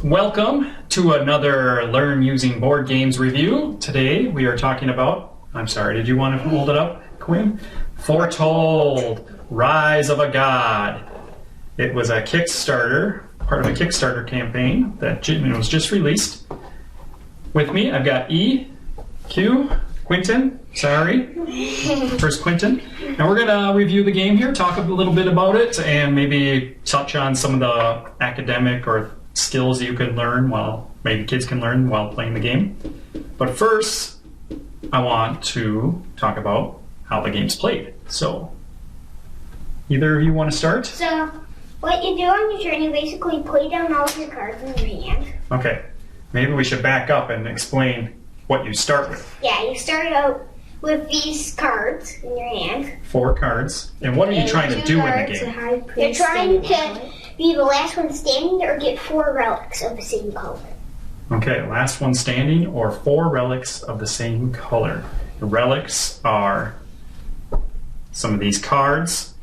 Welcome to another Learn Using Board Games review. Today we are talking about, I'm sorry, did you want to hold it up, Quinn? Foretold, Rise of a God. It was a Kickstarter, part of a Kickstarter campaign that was just released. With me, I've got E, Q, Quentin, sorry, first Quentin. And we're going to review the game here, talk a little bit about it, and maybe touch on some of the academic or skills you can learn maybe kids can learn while playing the game. But first, I want to talk about how the game's played. So, either of you want to start? So, what you do on your turn, you basically play down all of your cards in your hand. Okay, maybe we should back up and explain what you start with. Yeah, you start out with these cards in your hand. 4 cards. And what are you trying to do in the game? You're trying to be the last one standing or get 4 relics of the same color. Okay, last one standing or 4 relics of the same color. The relics are some of these cards.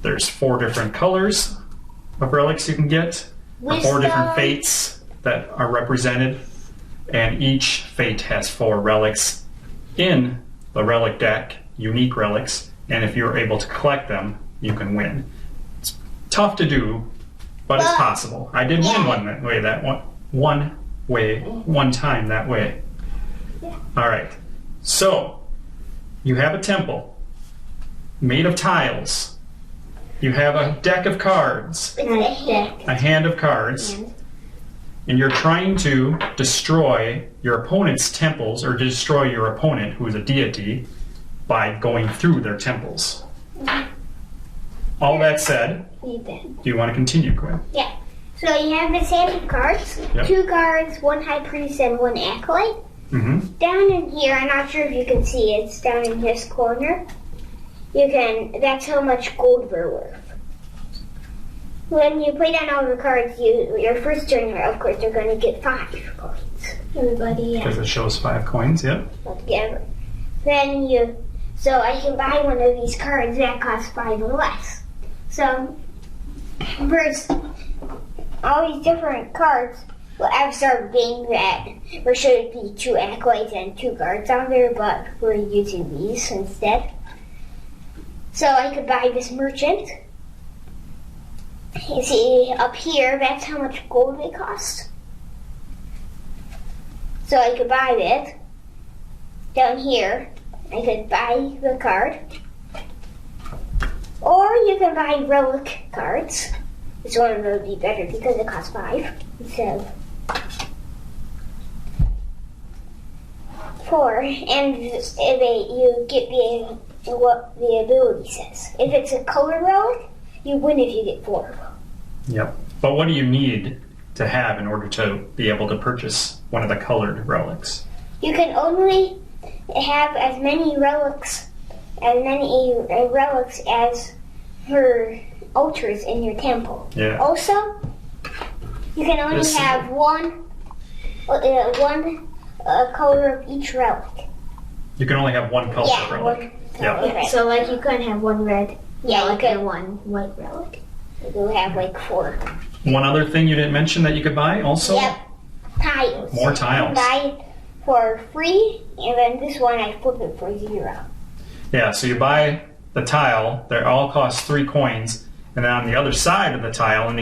There's 4 different colors of relics you can get. 4 different fates that are represented. And each fate has 4 relics in the relic deck, unique relics. And if you're able to collect them, you can win. It's tough to do, but it's possible. I did win one time that way. Yeah. All right. So you have a temple made of tiles. You have a deck of cards, a hand of cards, and you're trying to destroy your opponent's temples or destroy your opponent, who is a deity, by going through their temples. All that said, do you want to continue, Quinn? Yeah. So you have this hand of cards, 2 cards, 1 high priest and 1 acolyte. Down in here, I'm not sure if you can see, it's down in this corner. That's how much gold we're worth. When you play down all the cards, your first turn, of course, you're going to get 5 coins. Everybody, because it shows 5 coins, yep. Altogether. So I can buy one of these cards that costs 5 or less. So, first, all these different cards, I've started being that there should be 2 acolytes and 2 guards on there, but we're using these instead. So I could buy this merchant. You see, up here, that's how much gold they cost. So I could buy that. Down here, I could buy the card. Or you can buy relic cards. This one would be better because it costs 5 instead of 4. And you get what the ability says. If it's a color relic, you win if you get 4. Yep. But what do you need to have in order to be able to purchase one of the colored relics? You can only have as many relics as her altars in your temple. Yeah. Also, you can only have one color of each relic. You can only have 1 color relic. Yeah. So, like, you couldn't have 1 red relic and 1 white relic. You have, like, 4. One other thing you didn't mention that you could buy also? Yep. Tiles. More tiles. You can buy it for free, and then this one I flip it for 0. Yeah, so you buy the tile. They all cost 3 coins. And then on the other side of the tile,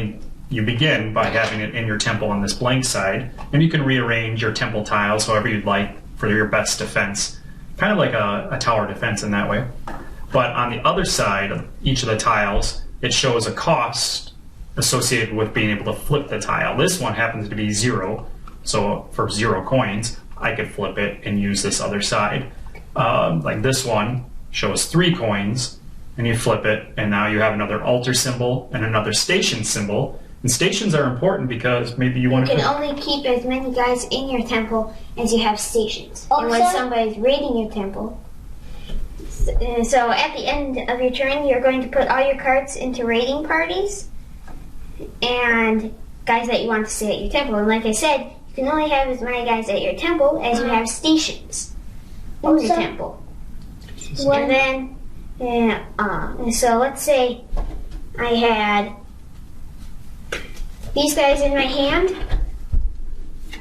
you begin by having it in your temple on this blank side. And you can rearrange your temple tiles however you'd like for your best defense. Kind of like a tower defense in that way. But on the other side of each of the tiles, it shows a cost associated with being able to flip the tile. This one happens to be 0. So for 0 coins, I could flip it and use this other side. Like this one shows 3 coins, and you flip it, and now you have another altar symbol and another station symbol. And stations are important because maybe you want to... You can only keep as many guys in your temple as you have stations. Also, and when somebody's raiding your temple, so at the end of your turn, you're going to put all your cards into raiding parties and guys that you want to stay at your temple. And like I said, you can only have as many guys at your temple as you have stations in your temple. And then, so let's say I had these guys in my hand.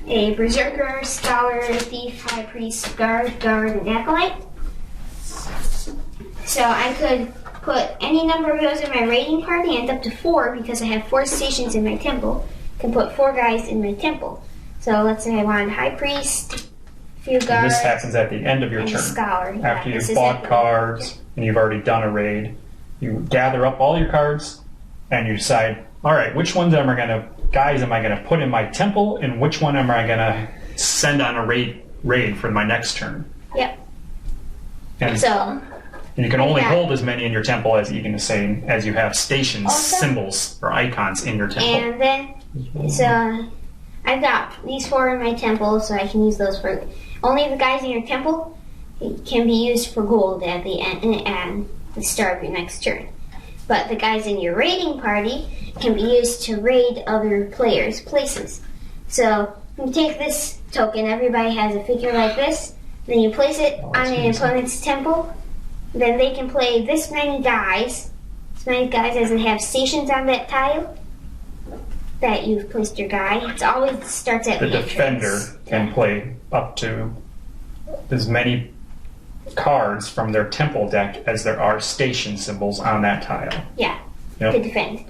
A Berserker, Scholar, Thief, High Priest, Guard, and Acolyte. So I could put any number of those in my raiding party, and up to 4 because I have 4 stations in my temple. I can put 4 guys in my temple. So let's say I want High Priest, few guards. And this happens at the end of your and turn. A Scholar. After you've bought cards and you've already done a raid, you gather up all your cards and you decide, all right, which ones am I going to put in my temple, and which one am I going to send on a raid for my next turn? Yep. And so you can only hold as many in your temple as you have stations, also, symbols, or icons in your temple. And then, so I've got these 4 in my temple, so I can use those for only the guys in your temple. Can be used for gold at the end and the start of your next turn. But the guys in your raiding party can be used to raid other players' places. So you take this token, everybody has a figure like this, then you place it on an opponent's temple, then they can play this many guys as they have stations on that tile that you've placed your guy. It always starts at the defender can play up to as many cards from their temple deck as there are station symbols on that tile. Yeah, yep. To defend.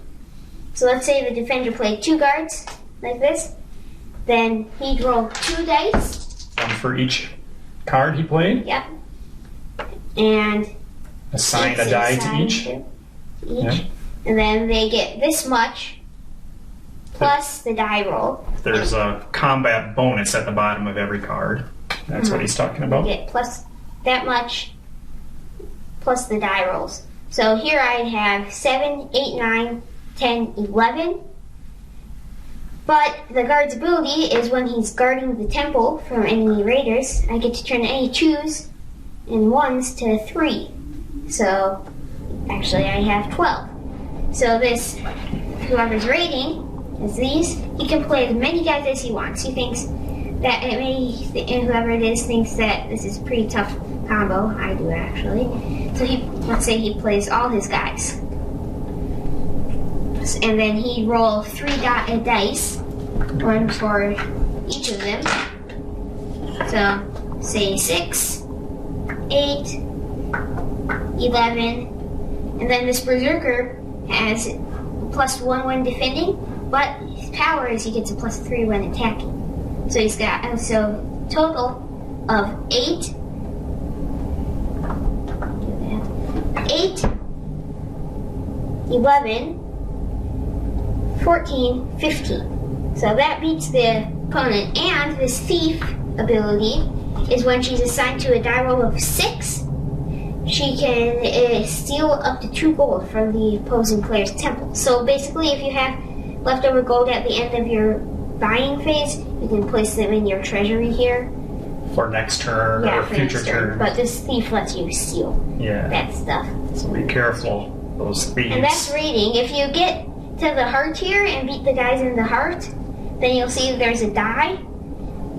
So let's say the defender played 2 guards, like this. Then he'd roll 2 dice. 1 for each card he played. Yep. And assign a die to each. Yep. And then they get this much plus the die roll. There's a combat bonus at the bottom of every card. That's what he's talking about. They get plus that much plus the die rolls. So here I'd have 7, 8, 9, 10, 11. But the guard's ability is when he's guarding the temple from enemy raiders, I get to turn any 2s and 1s to 3. So actually I have 12. So this, whoever's raiding is these, he can play as many guys as he wants. He thinks that whoever it is thinks that this is a pretty tough combo. I do actually. So let's say he plays all his guys. And then he'd roll 3 dice, 1 for each of them. So say 6, 8, 11, and then this Berserker has +1 when defending, but his power is he gets a +3 when attacking. So he's got total of 8, 11, 14, 15. So that beats the opponent. And this thief ability is when she's assigned to a die roll of 6, she can steal up to 2 gold from the opposing player's temple. So basically, if you have leftover gold at the end of your buying phase, you can place them in your treasury here. For next turn or future turns. But this thief lets you steal that stuff. So be careful, those thieves. And that's raiding. If you get to the heart here and beat the guys in the heart, then you'll see there's a die.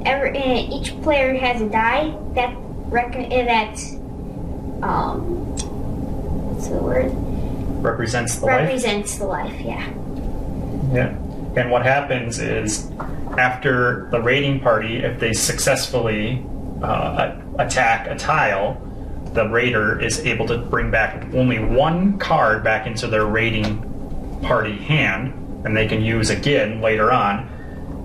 Each player has a die that what's the word? Represents the life. Represents the life, yeah. Yeah. And what happens is, after the raiding party, if they successfully attack a tile, the raider is able to bring back only 1 card back into their raiding party hand, and they can use again later on,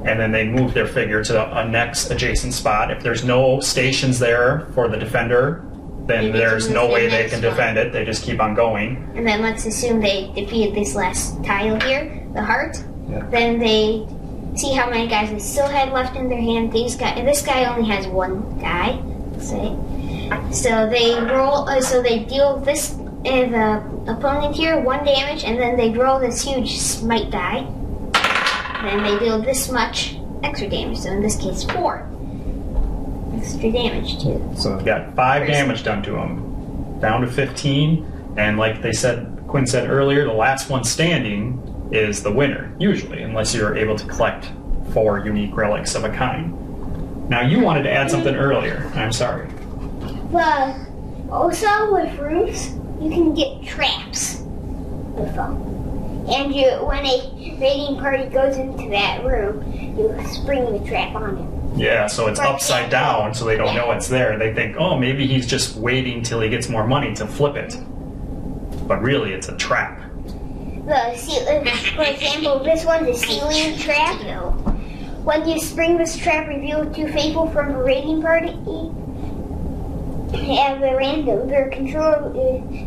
and then they move their figure to a next adjacent spot. If there's no stations there for the defender, then there's no way they can defend it. They just keep on going. And then let's assume they defeated this last tile here, the heart. Yeah. Then they see how many guys they still had left in their hand. This guy only has 1 guy, let's say. So they roll. So they deal this the opponent here 1 damage, and then they roll this huge smite die. Then they deal this much extra damage. So in this case, 4 extra damage too. So they've got 5 damage done to them, down to 15. And like Quinn said earlier, the last one standing is the winner, usually, unless you're able to collect 4 unique relics of a kind. Now, you wanted to add something earlier. I'm sorry. Well, also with roofs, you can get traps with them. And when a raiding party goes into that room, you spring the trap on him. Yeah, so it's upside down, so they don't know it's there. They think, oh, maybe he's just waiting till he gets more money to flip it. But really, it's a trap. For example, this one's a ceiling trap. When you spring this trap, reveal 2 faithful from a raiding party. Have a random. Their controller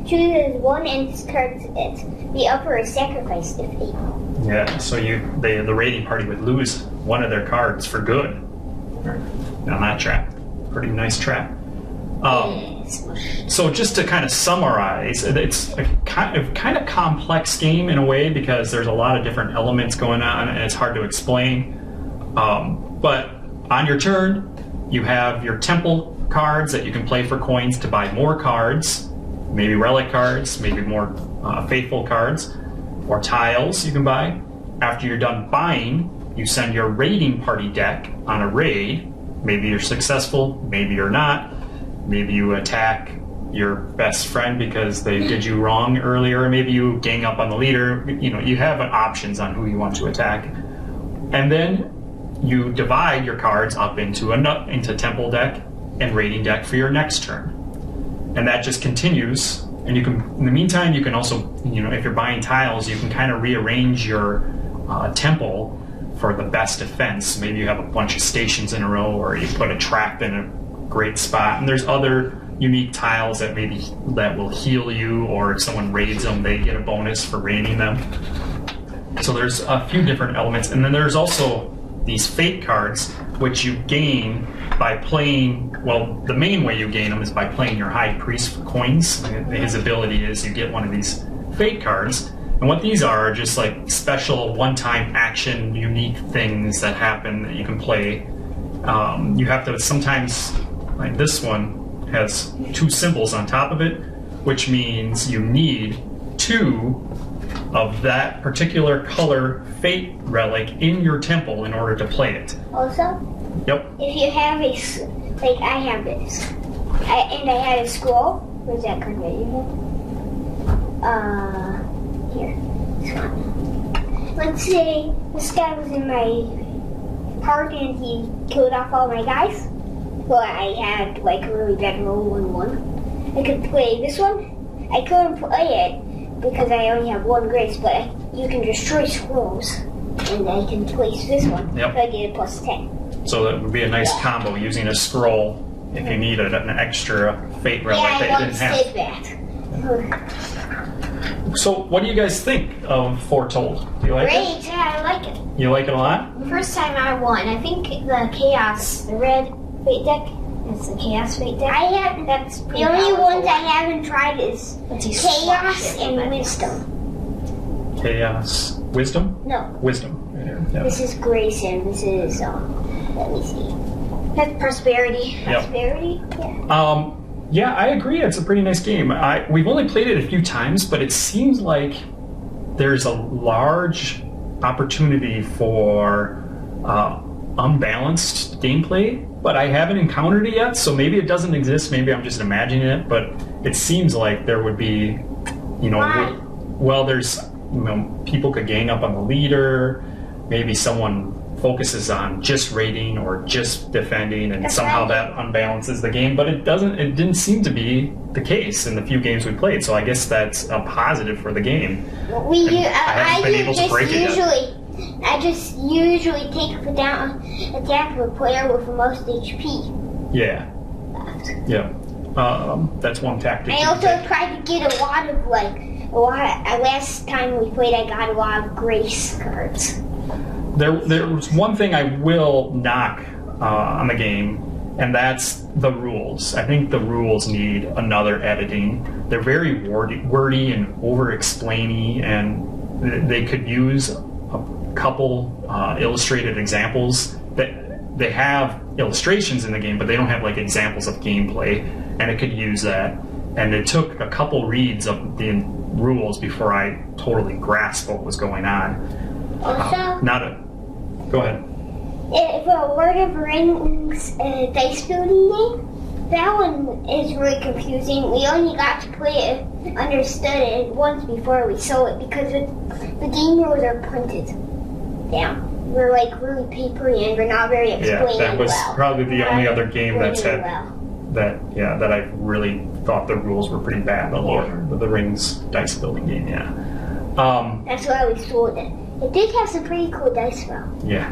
chooses one and discards it. The upper is sacrificed if able. Yeah, so the raiding party would lose one of their cards for good on that trap. Pretty nice trap. So just to kind of summarize, it's a kind of complex game in a way because there's a lot of different elements going on and it's hard to explain. But on your turn, you have your temple cards that you can play for coins to buy more cards, maybe relic cards, maybe more faithful cards, or tiles you can buy. After you're done buying, you send your raiding party deck on a raid. Maybe you're successful, maybe you're not. Maybe you attack your best friend because they did you wrong earlier. Maybe you gang up on the leader. You have options on who you want to attack. And then you divide your cards up into temple deck and raiding deck for your next turn. And that just continues. And you can, in the meantime, you can also, if you're buying tiles, you can kind of rearrange your temple for the best defense. Maybe you have a bunch of stations in a row, or you put a trap in a great spot. And there's other unique tiles that will heal you, or if someone raids them, they get a bonus for raiding them. So there's a few different elements. And then there's also these fate cards, which you gain by playing, the main way you gain them is by playing your High Priest for coins. His ability is you get one of these fate cards, and what these are just like special one-time action, unique things that happen that you can play. You have to sometimes, like this one has 2 symbols on top of it, which means you need 2 of that particular color fate relic in your temple in order to play it. Also, yep. If you have like I have this, and I had a scroll. Where's that card that you have? Here. This one. Let's say this guy was in my party and he killed off all my guys. So I had like a really bad roll 1-1. I could play this one. I couldn't play it because I only have 1 grace, but you can destroy scrolls, and I can place this one. Yep. So I get a +10. So that would be a nice combo using a scroll if you needed an extra fate relic that you didn't have. That. So what do you guys think of Foretold? Do you like Great, it? yeah, I like it. You like it a lot? The first time I won, I think the Chaos, the red fate deck, it's the Chaos fate deck. I have That's the pretty only powerful. ones I haven't tried is Let's use Chaos swap and it, Wisdom. Chaos. Wisdom? No, Wisdom. Yeah. this is Grace and this is let me see. That's Prosperity. Yep. Prosperity. Yeah. Yeah, I agree. It's a pretty nice game. We've only played it a few times, but it seems like there's a large opportunity for unbalanced gameplay, but I haven't encountered it yet, so maybe it doesn't exist. Maybe I'm just imagining it, but it seems like there would be, Why? well, there's, people could gang up on the leader. Maybe someone focuses on just raiding or just defending, and That's somehow right. that unbalances the game. But it didn't seem to be the case in the few games we played. So I guess that's a positive for the game. I just usually take attack of a player with the most HP. Yeah. Yeah. That's one tactic. I you can also take. tried to get a lot of last time we played I got a lot of grace cards. There was one thing I will knock on the game, and that's the rules. I think the rules need another editing. They're very wordy and over-explainy, and they could use a couple illustrated examples. That they have illustrations in the game, but they don't have like examples of gameplay, and it could use that. And it took a couple reads of the rules before I totally grasped what was going on. Also, Go ahead. if a Lord of the Rings dice building game, that one is really confusing. We only got to play it understood it once before we saw it because the game rules are printed down. We're like really papery and we're not very explained that was well. probably the only other game that's had well. that I really thought the rules were pretty bad. The Lord of the Rings dice building game, That's why we sold it. It did have some pretty cool dice though. Yeah.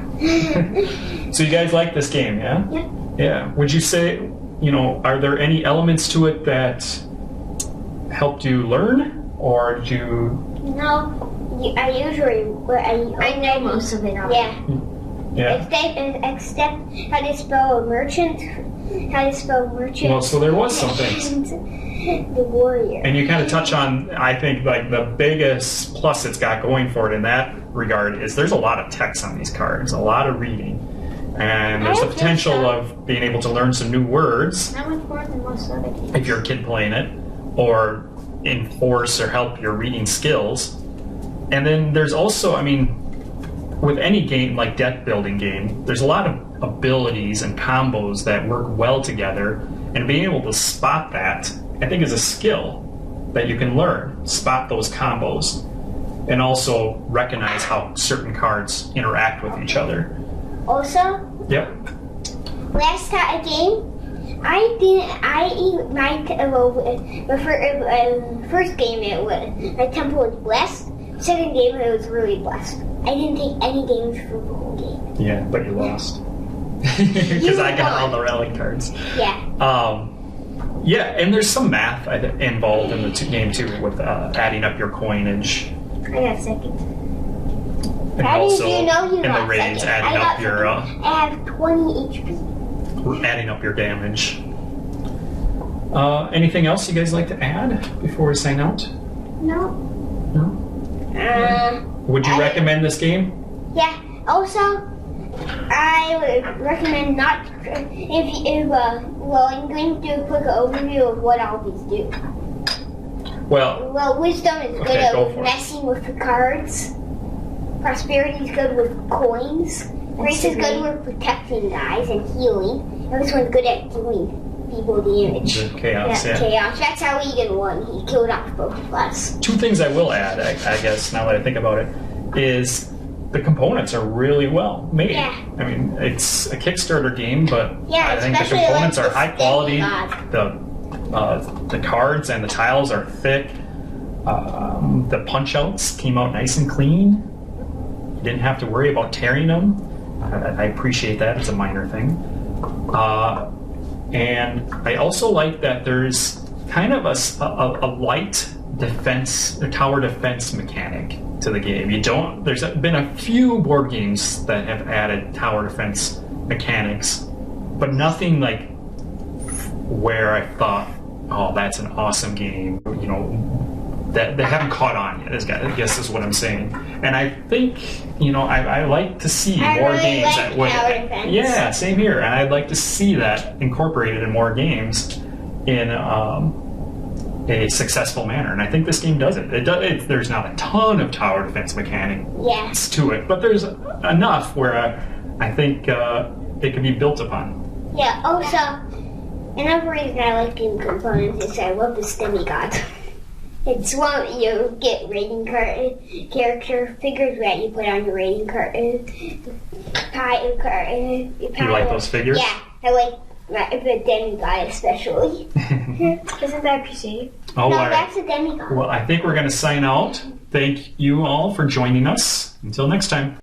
So you guys like this game, yeah? Yeah. Yeah. Would you say, are there any elements to it that helped you learn, or did you? No, I usually I know most of it already. Yeah. Yeah. Except how to spell merchant. Well, so there was some things. The warrior. And you kind of touch on, I think, like the biggest plus it's got going for it in that regard is there's a lot of text on these cards, a lot of reading. And there's the potential of being able to learn some new words. That much more than most other games. If you're a kid playing it, or enforce or help your reading skills. And then there's also, with any game like deck building game, there's a lot of abilities and combos that work well together, and being able to spot that, I think, is a skill that you can learn. Spot those combos, and also recognize how certain cards interact with each other. Also, Yep. last time game, first game my temple was blessed. Second game it was really blessed. I didn't take any damage for the whole game. Yeah, but you lost. Because I got all the rally cards. Yeah. Yeah, and there's some math involved in the game too, with adding up your coinage. I got second. And How also did you know you in the got raids, second? adding up your I have 20 HP. adding up your damage. Anything else you guys like to add before we sign out? No. No. Would you recommend this game? Yeah. Also, I would recommend not I'm going to do a quick overview of what all these do. Well, wisdom is okay, good go at for it. messing with the cards. Prosperity is good with coins. Grace is good with protecting guys and healing. And this one's good at doing people damage. the chaos. Yeah. Chaos. That's how Egan won. He killed off both of us. Two things I will add, I guess, now that I think about it, is the components are really well made. Yeah. It's a Kickstarter game, but Yeah, I think the especially components like are high the quality. demigod. The cards and the tiles are thick. The punch outs came out nice and clean. You didn't have to worry about tearing them. I appreciate that. It's a minor thing. And I also like that there's kind of a light defense, a tower defense mechanic to the game. There's been a few board games that have added tower defense mechanics, but nothing like where I thought, oh, that's an awesome game, that they haven't caught on yet, I guess is what I'm saying. And I think, I like to see more really games like that would. tower defense. Yeah, same here. And I'd like to see that incorporated in more games in a successful manner. And I think this game does it. There's not a ton of tower defense mechanics to it, but there's enough where I think it can be built upon. Yeah, also, another reason I like game components is I love this demigod. It's one you get rating card character figures that you put on your rating card. You like those figures? Yeah, I like the demigod especially. Isn't that appreciated? Oh, No, all right. that's a demigod. Well, I think we're going to sign out. Thank you all for joining us. Until next time.